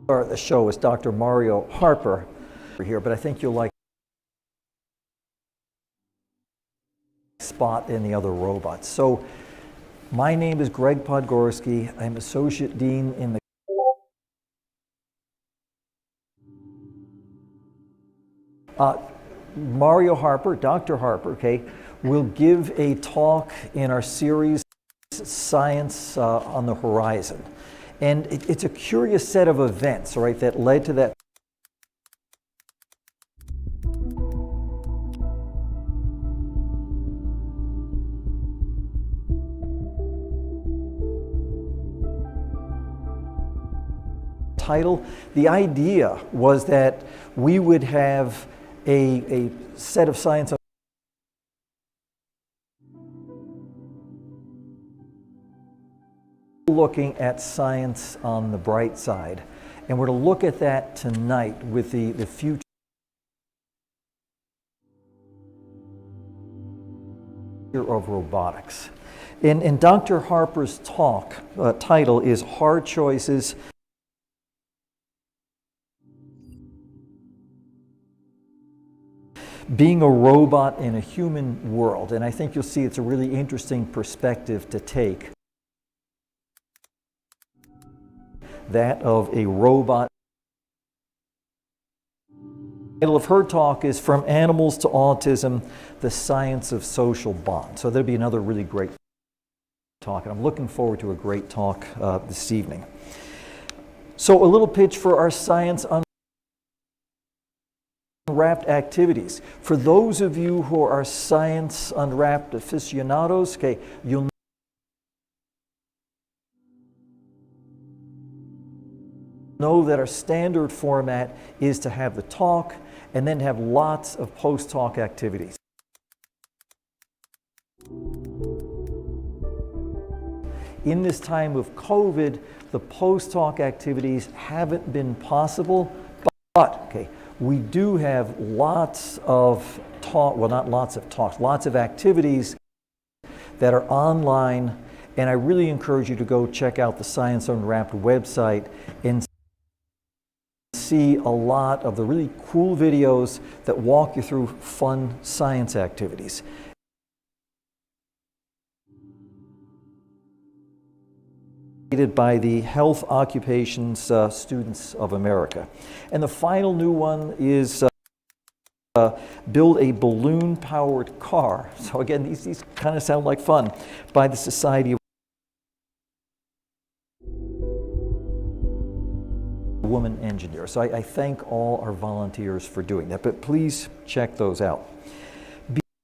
The show is Dr. Mario Harper here, but I think you'll like Spot and the Other Robots. So my name is Greg Podgorski. I'm Associate Dean in the Mario Harper, Dr. Harper, okay, will give a talk in our series Science on the Horizon. And it's a curious set of events, all right, that led to that. Title. The idea was that we would have a set of science looking at science on the bright side. And we're to look at that tonight with the future of robotics. And Dr. Harper's talk title is Hard Choices Being a Robot in a Human World. And I think you'll see it's a really interesting perspective to take. That of a robot. The title of her talk is From Animals to Autism, the Science of Social Bond. So there'll be another really great talk, and I'm looking forward to a great talk this evening. So a little pitch for our Science Unwrapped activities. For those of you who are Science Unwrapped aficionados, okay, you'll know that our standard format is to have the talk and then have lots of post-talk activities. In this time of COVID, the post-talk activities haven't been possible, but okay, we do have lots of talk, well, not lots of talks, lots of activities that are online, and I really encourage you to go check out the Science Unwrapped website and see a lot of the really cool videos that walk you through fun science activities. By the Health Occupations Students of America. And the final new one is Build a Balloon-Powered Car. So again, these kind of sound like fun, by the Society of Women Engineers. So I thank all our volunteers for doing that, but please check those out.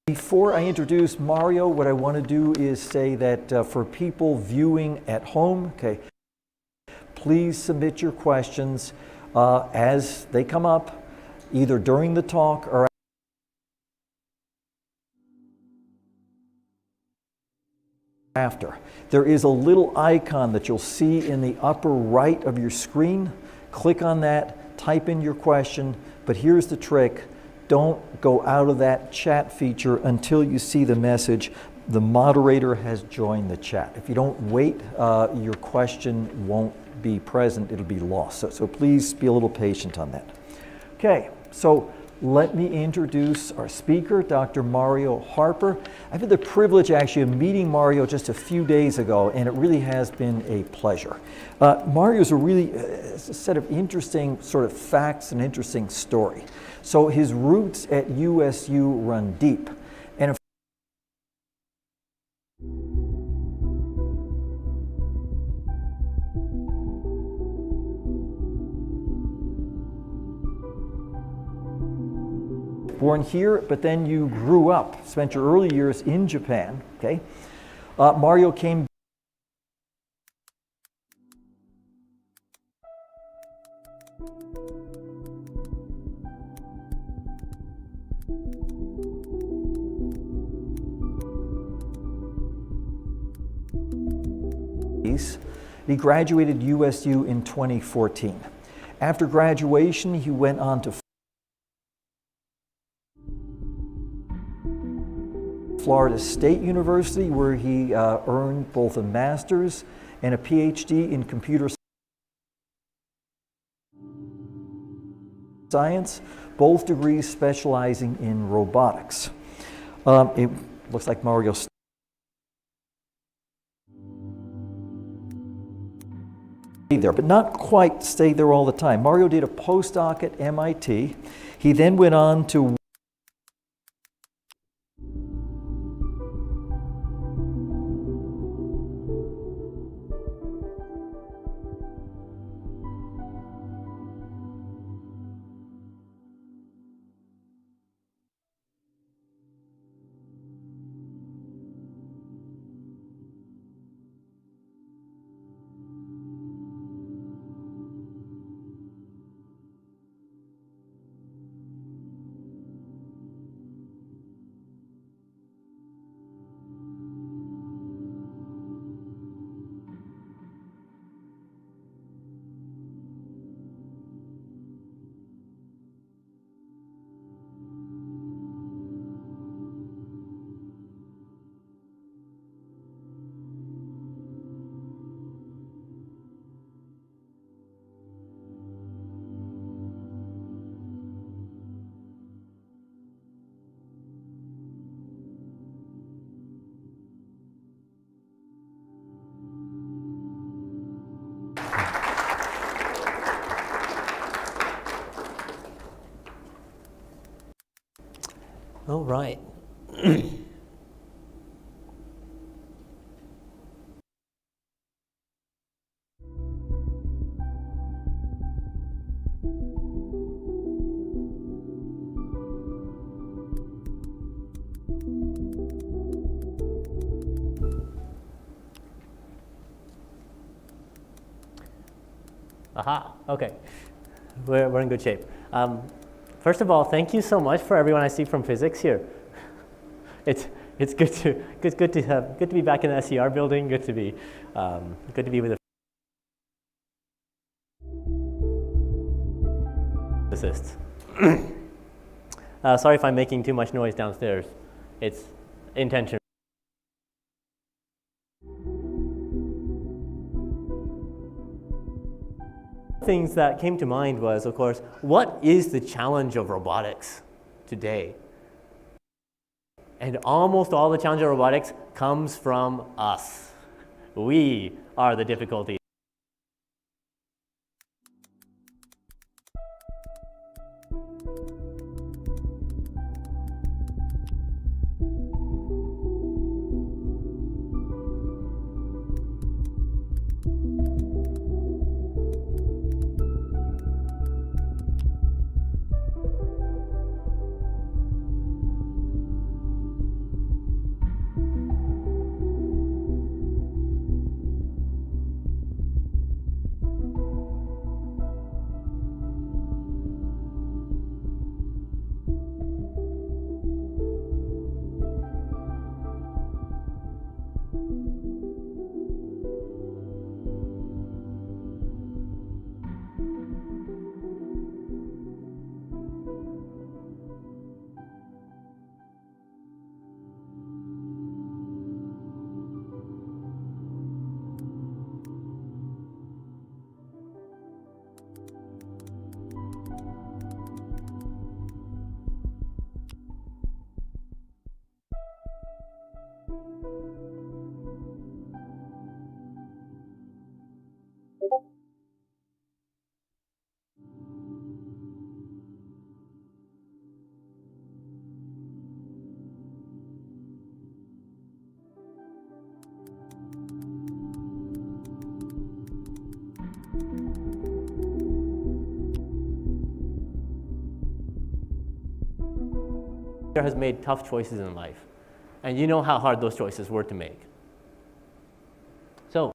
Before I introduce Mario, what I want to do is say that for people viewing at home, okay, please submit your questions as they come up, either during the talk or after. There is a little icon that you'll see in the upper right of your screen. Click on that, type in your question, but here's the trick. Don't go out of that chat feature until you see the message, the moderator has joined the chat. If you don't wait, your question won't be present, it'll be lost. So please be a little patient on that. Okay, so let me introduce our speaker, Dr. Mario Harper. I've had the privilege actually of meeting Mario just a few days ago, and it really has been a pleasure. Mario's a set of interesting sort of facts and interesting story. So his roots at USU run deep. And born here, but then you grew up, spent your early years in Japan, okay? Mario came He graduated USU in 2014. After graduation, he went on to Florida State University, where he earned both a master's and a PhD in computer science. science, both degrees specializing in robotics. It looks like Mario stayed there, but not quite stayed there all the time. Mario did a postdoc at MIT. He then went on to All right. Aha, okay. We're in good shape. First of all, thank you so much for everyone I see from physics here. It's good to be back in the SER building. Good to be with the physicists. Sorry if I'm making too much noise downstairs. It's intentional. Things that came to mind was, of course, what is the challenge of robotics today? And almost all the challenge of robotics comes from us. We are the difficulty. Has made tough choices in life, and you know how hard those choices were to make. So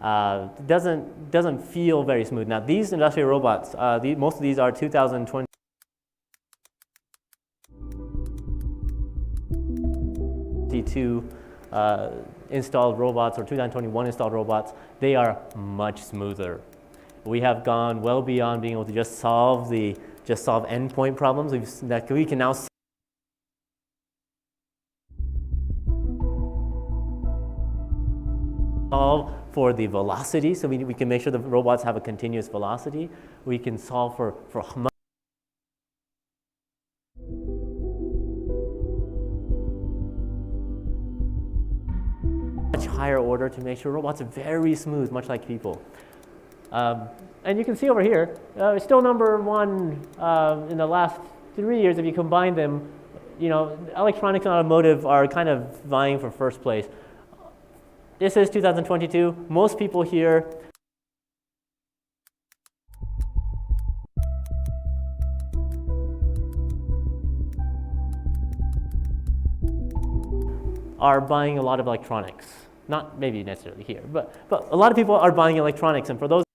doesn't feel very smooth. Now these industrial robots, most of these are 2022 installed robots or 2021 installed robots. They are much smoother. We have gone well beyond being able to just solve endpoint problems. We can now solve for the velocity, so we can make sure the robots have a continuous velocity. We can solve for much higher order to make sure robots are very smooth, much like people. And you can see over here, still number one in the last 3 years. If you combine them, electronics and automotive are kind of vying for first place. This is 2022. Most people here are buying a lot of electronics. Not maybe necessarily here, but a lot of people are buying electronics, and for those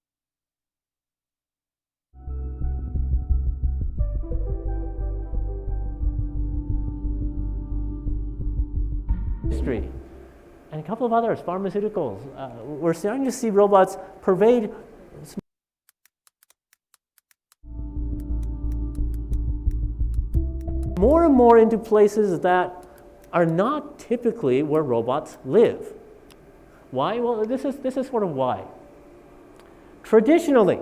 industry. And a couple of others, pharmaceuticals. We're starting to see robots pervade more and more into places that are not typically where robots live. Why? Well, this is sort of why. Traditionally,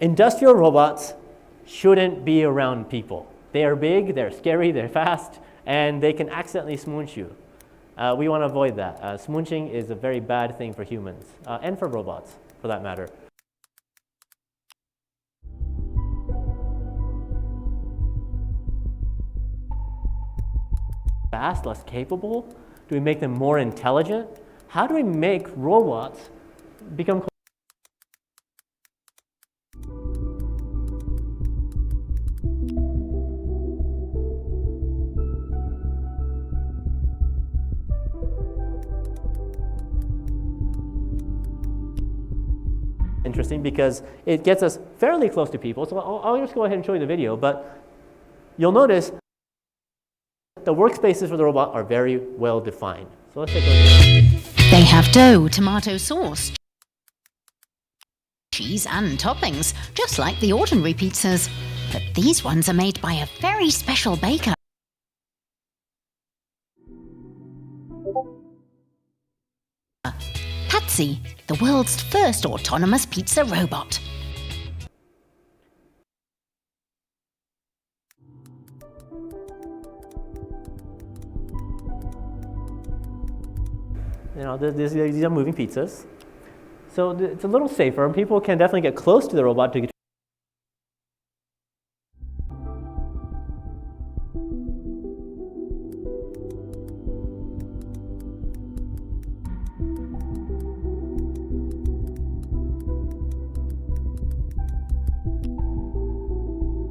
industrial robots shouldn't be around people. They are big, they're scary, they're fast, and they can accidentally smooch you. We want to avoid that. Smooching is a very bad thing for humans, and for robots, for that matter. Fast, less capable? Do we make them more intelligent? How do we make robots become interesting? Because it gets us fairly close to people. So I'll just go ahead and show you the video, but you'll notice the workspaces for the robot are very well defined. So let's take a look. They have dough, tomato sauce, cheese and toppings, just like the ordinary pizzas. But these ones are made by a very special baker. Patsy, the world's first autonomous pizza robot. These are moving pizzas. So it's a little safer, and people can definitely get close to the robot to get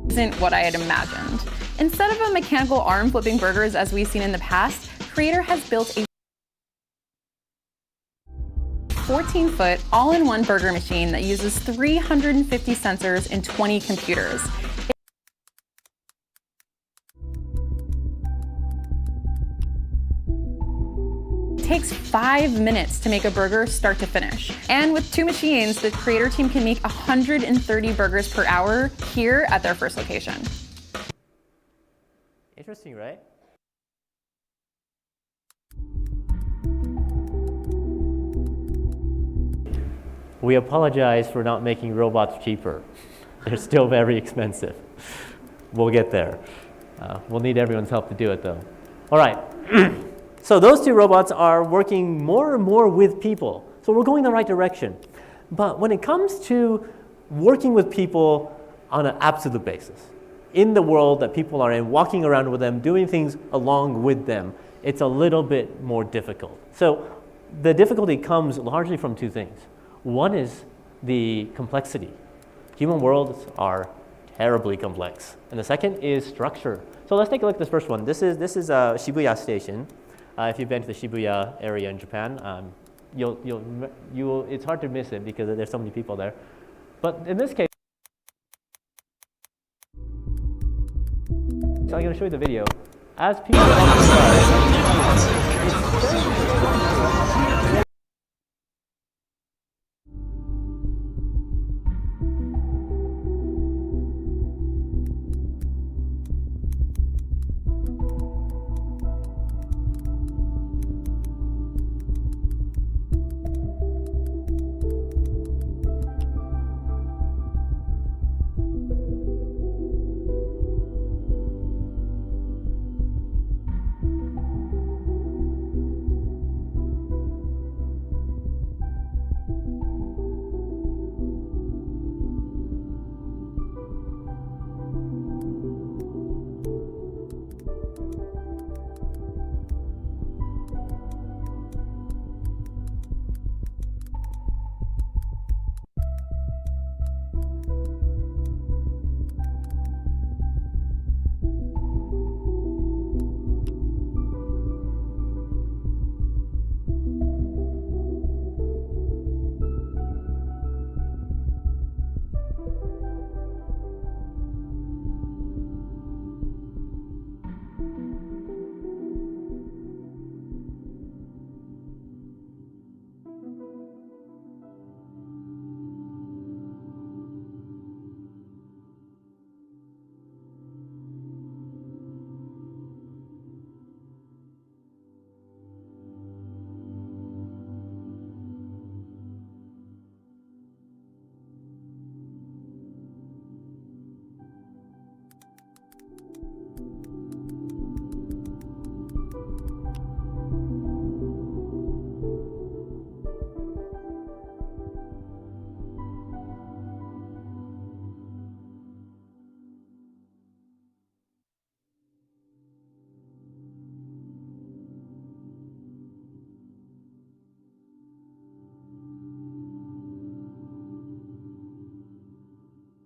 isn't what I had imagined. Instead of a mechanical arm flipping burgers as we've seen in the past, Creator has built a 14-foot all-in-one burger machine that uses 350 sensors and 20 computers. It takes 5 minutes to make a burger start to finish. And with 2 machines, the Creator team can make 130 burgers per hour here at their first location. Interesting, right? We apologize for not making robots cheaper. They're still very expensive. We'll get there. We'll need everyone's help to do it, though. All right. So those 2 robots are working more and more with people. So we're going the right direction. But when it comes to working with people on an absolute basis, in the world that people are in, walking around with them, doing things along with them, it's a little bit more difficult. So the difficulty comes largely from 2 things. One is the complexity. Human worlds are terribly complex. And the second is structure. So let's take a look at this first one. This is Shibuya Station. If you've been to the Shibuya area in Japan, it's hard to miss it because there's so many people there. But in this case, so I'm going to show you the video. As people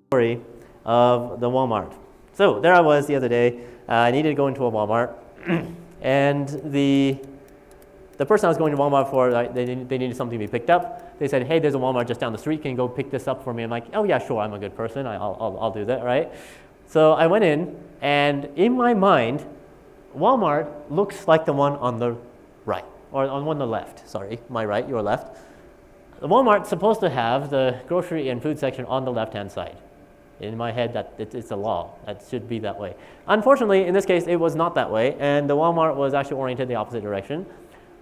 story of the Walmart. So there I was the other day. I needed to go into a Walmart, and the person I was going to Walmart for, they needed something to be picked up. They said, "Hey, there's a Walmart just down the street. Can you go pick this up for me?" I'm like, "Oh yeah, sure. I'm a good person. I'll do that, right?" So I went in, and in my mind, Walmart looks like the one on the right, or on one on the left. Sorry, my right, your left. The Walmart's supposed to have the grocery and food section on the left-hand side. In my head, it's a law. That should be that way. Unfortunately, in this case, it was not that way, and the Walmart was actually oriented the opposite direction,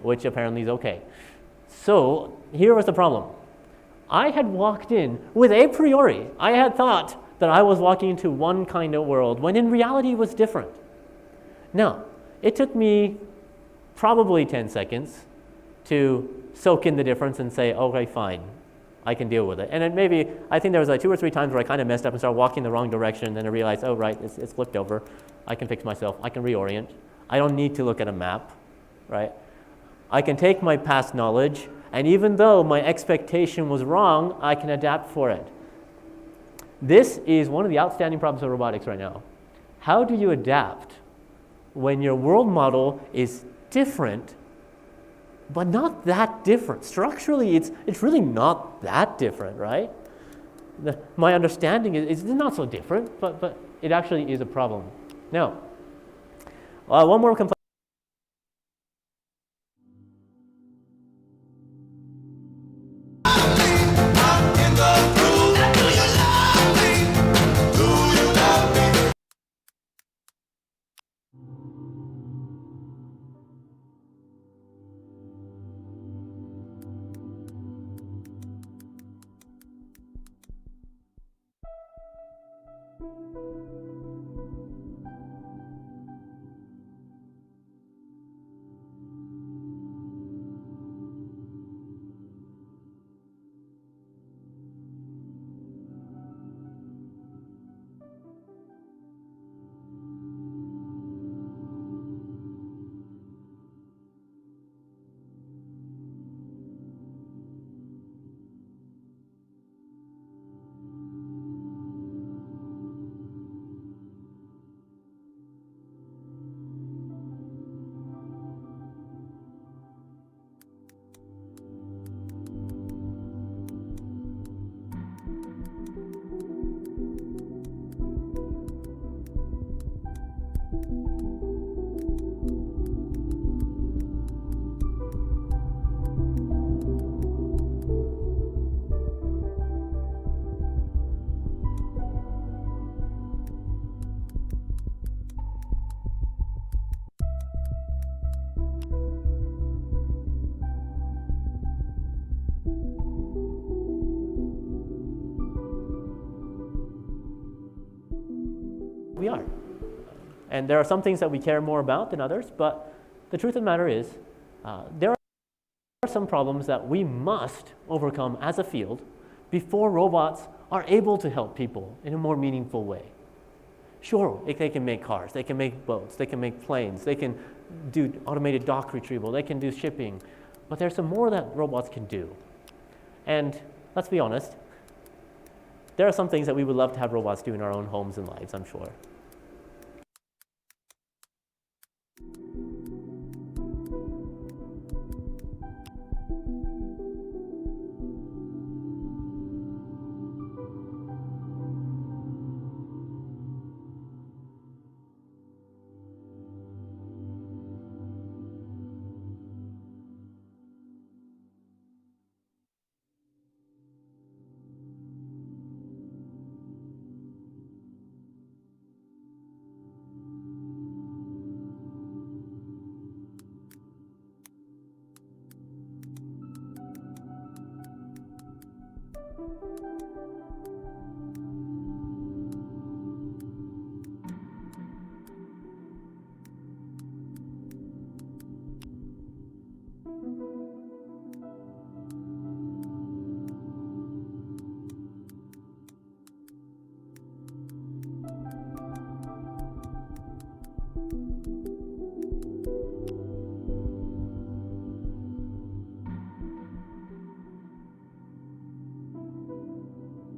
which apparently is okay. So here was the problem. I had walked in with a priori. I had thought that I was walking into one kind of world, when in reality it was different. Now, it took me probably 10 seconds to soak in the difference and say, okay, fine. I can deal with it. And then maybe, I think there was like 2 or 3 times where I kind of messed up and started walking the wrong direction, and then I realized, oh right, it's flipped over. I can fix myself, I can reorient. I don't need to look at a map, right? I can take my past knowledge, and even though my expectation was wrong, I can adapt for it. This is one of the outstanding problems of robotics right now. How do you adapt when your world model is different, but not that different? Structurally, it's really not that different, right? My understanding is not so different, but it actually is a problem. Now, one more complaint. we are. And there are some things that we care more about than others, but the truth of the matter is, there are some problems that we must overcome as a field before robots are able to help people in a more meaningful way. Sure, they can make cars, they can make boats, they can make planes, they can do automated dock retrieval, they can do shipping, but there's some more that robots can do. And let's be honest, there are some things that we would love to have robots do in our own homes and lives, I'm sure.